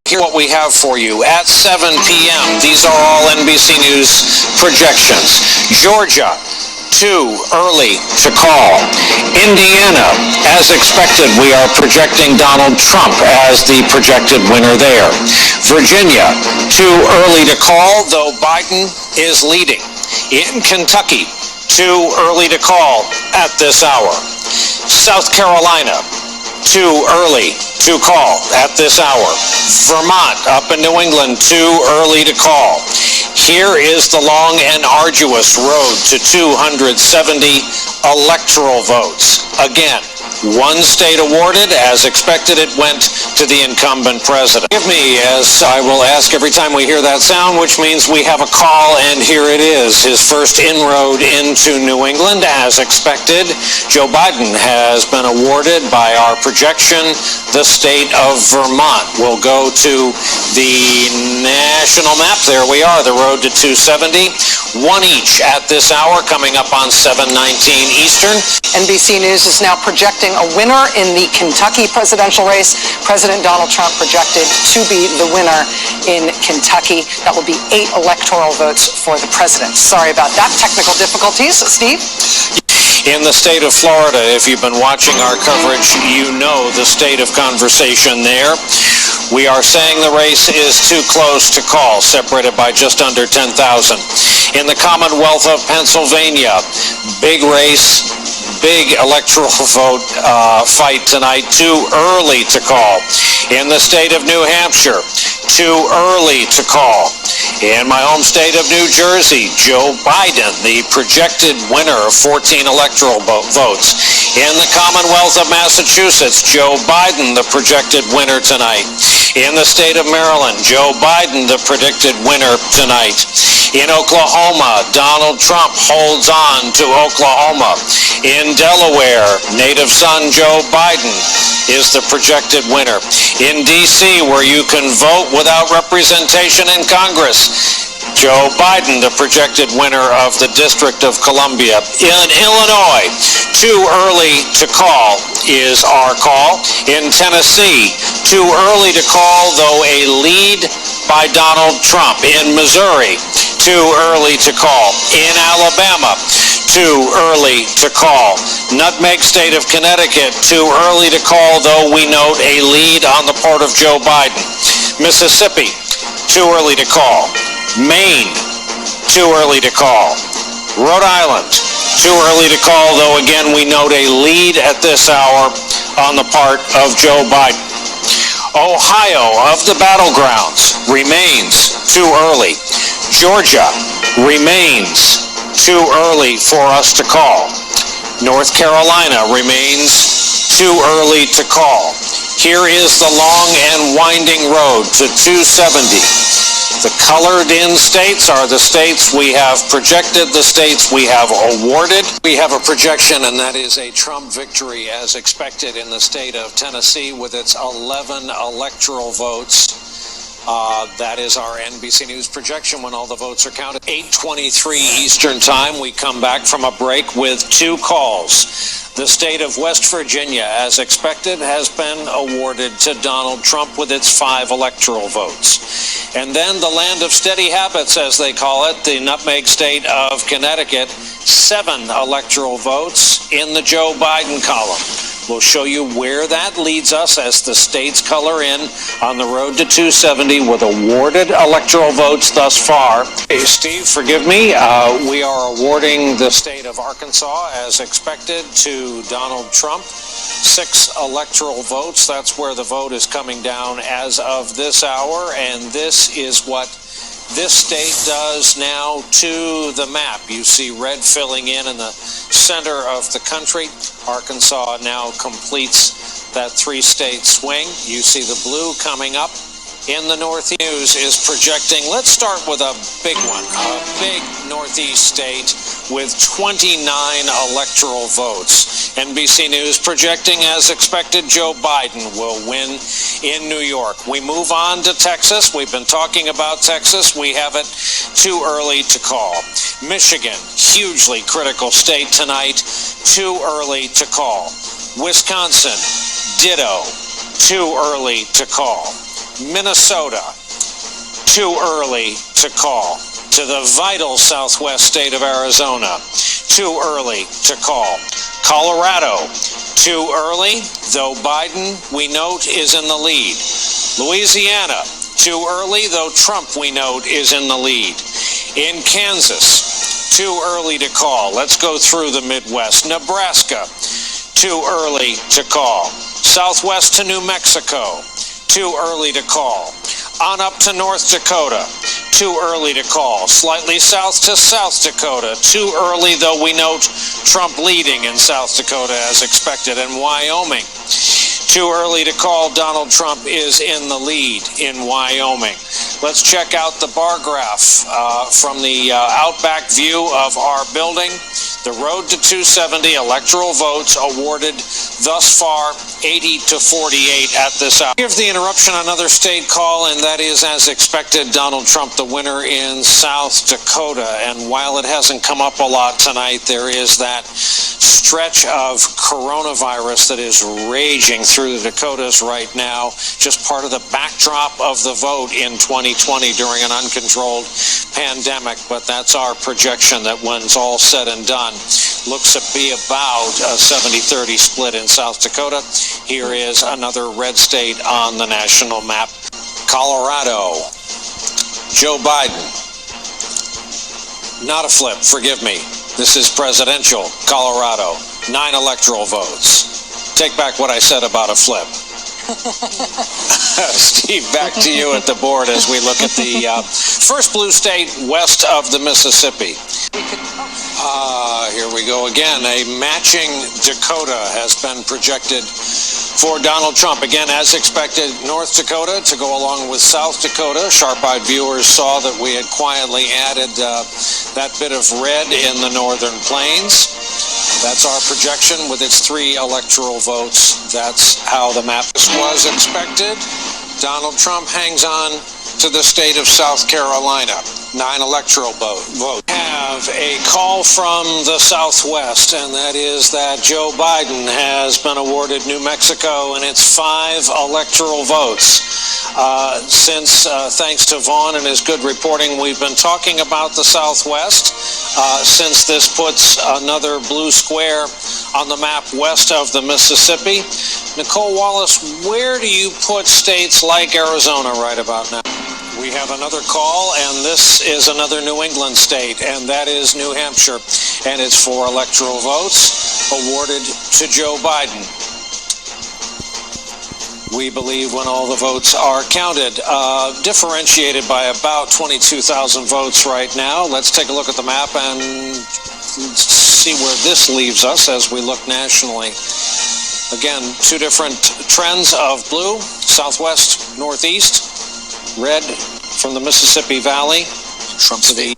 Here's what we have for you at 7 p.m. These are all NBC News projections. Georgia, too early to call. Indiana, as expected, we are projecting Donald Trump as the projected winner there. Virginia, too early to call, though Biden is leading. In Kentucky, too early to call at this hour. South Carolina, too early to call at this hour. Vermont, up in New England, too early to call. Here is the long and arduous road to 270 electoral votes. Again, one state awarded. As expected, it went to the incumbent president. Give me, as I will ask every time we hear that sound, which means we have a call, and here it is. His first inroad into New England. As expected, Joe Biden has been awarded by our projection. The state of Vermont will go to the national map. There we are, the road to 270. One each at this hour, coming up on 7:19 Eastern. NBC News is now projecting a winner in the Kentucky presidential race. President Donald Trump projected to be the winner in Kentucky. That will be 8 electoral votes for the president. Sorry about that. Technical difficulties. Steve? In the state of Florida, if you've been watching our coverage, you know the state of conversation there. We are saying the race is too close to call, separated by just under 10,000. In the Commonwealth of Pennsylvania, big race, big electoral vote fight tonight, too early to call. In the state of New Hampshire, too early to call. In my home state of New Jersey, Joe Biden, the projected winner of 14 electoral votes. In the Commonwealth of Massachusetts, Joe Biden, the projected winner tonight. In the state of Maryland, Joe Biden, the predicted winner tonight. In Oklahoma, Donald Trump holds on to Oklahoma. In Delaware, native son Joe Biden is the projected winner. In D.C., where you can vote without representation in Congress, Joe Biden, the projected winner of the District of Columbia. In Illinois, too early to call is our call. In Tennessee, too early to call, though a lead by Donald Trump. In Missouri, too early to call. In Alabama, too early to call. Nutmeg State of Connecticut, too early to call, though we note a lead on the part of Joe Biden. Mississippi, too early to call. Maine, too early to call. Rhode Island, too early to call, though again we note a lead at this hour on the part of Joe Biden. Ohio, of the battlegrounds, remains too early. Georgia remains too early for us to call. North Carolina remains too early to call. Here is the long and winding road to 270. The colored-in states are the states we have projected, the states we have awarded. We have a projection, and that is a Trump victory as expected in the state of Tennessee with its 11 electoral votes. That is our NBC News projection when all the votes are counted. 8:23 Eastern Time. We come back from a break with 2 calls. The state of West Virginia, as expected, has been awarded to Donald Trump with its 5 electoral votes. And then the land of steady habits, as they call it, the Nutmeg State of Connecticut, 7 electoral votes in the Joe Biden column. We'll show you where that leads us as the states color in on the road to 270 with awarded electoral votes thus far. Hey, Steve, forgive me. We are awarding the state of Arkansas, as expected, to Donald Trump. 6 electoral votes. That's where the vote is coming down as of this hour, and this is what this state does now to the map. You see red filling in the center of the country. Arkansas now completes that 3-state swing. You see the blue coming up in the Northeast. News is projecting, let's start with a big one, a big Northeast state with 29 electoral votes. NBC News projecting, as expected, Joe Biden will win in New York. We move on to Texas. We've been talking about Texas. We have it too early to call. Michigan, hugely critical state tonight, too early to call. Wisconsin, ditto, too early to call. Minnesota, too early to call. To the vital southwest state of Arizona, too early to call. Colorado, too early, though Biden, we note, is in the lead. Louisiana, too early, though Trump, we note, is in the lead. In Kansas, too early to call. Let's go through the Midwest. Nebraska, too early to call. Southwest to New Mexico, too early to call. On up to North Dakota, too early to call. Slightly south to South Dakota, too early, though we note Trump leading in South Dakota as expected. And Wyoming, too early to call. Donald Trump is in the lead in Wyoming. Let's check out the bar graph from the outback view of our building. The road to 270 electoral votes awarded thus far 80 to 48 at this hour. Give the interruption another state call, and that is, as expected, Donald Trump the winner in South Dakota. And while it hasn't come up a lot tonight, there is that stretch of coronavirus that is raging through the Dakotas right now, just part of the backdrop of the vote in 2020 during an uncontrolled pandemic. But that's our projection, that when it's all said and done, looks to be about a 70-30 split in South Dakota. Here is another red state on the national map. Colorado, Joe Biden. Not a flip, forgive me. This is presidential Colorado. 9 electoral votes. Take back what I said about a flip. Steve, back to you at the board as we look at the first blue state west of the Mississippi. Here we go again. A matching Dakota has been projected for Donald Trump. Again, as expected, North Dakota to go along with South Dakota. Sharp-eyed viewers saw that we had quietly added that bit of red in the northern plains. That's our projection with its 3 electoral votes. That's how the map was expected. Donald Trump hangs on to the state of South Carolina. 9 electoral votes. Have a call from the Southwest, and that is that Joe Biden has been awarded New Mexico and its 5 electoral votes. Thanks to Vaughn and his good reporting, we've been talking about the Southwest since this puts another blue square on the map west of the Mississippi. Nicole Wallace, where do you put states like Arizona right about now? We have another call, and this is another New England state, and that is New Hampshire, and it's 4 electoral votes awarded to Joe Biden. We believe when all the votes are counted, differentiated by about 22,000 votes right now. Let's take a look at the map and see where this leaves us as we look nationally. Again, 2 different trends of blue, southwest, northeast, red from the Mississippi Valley, Trump to the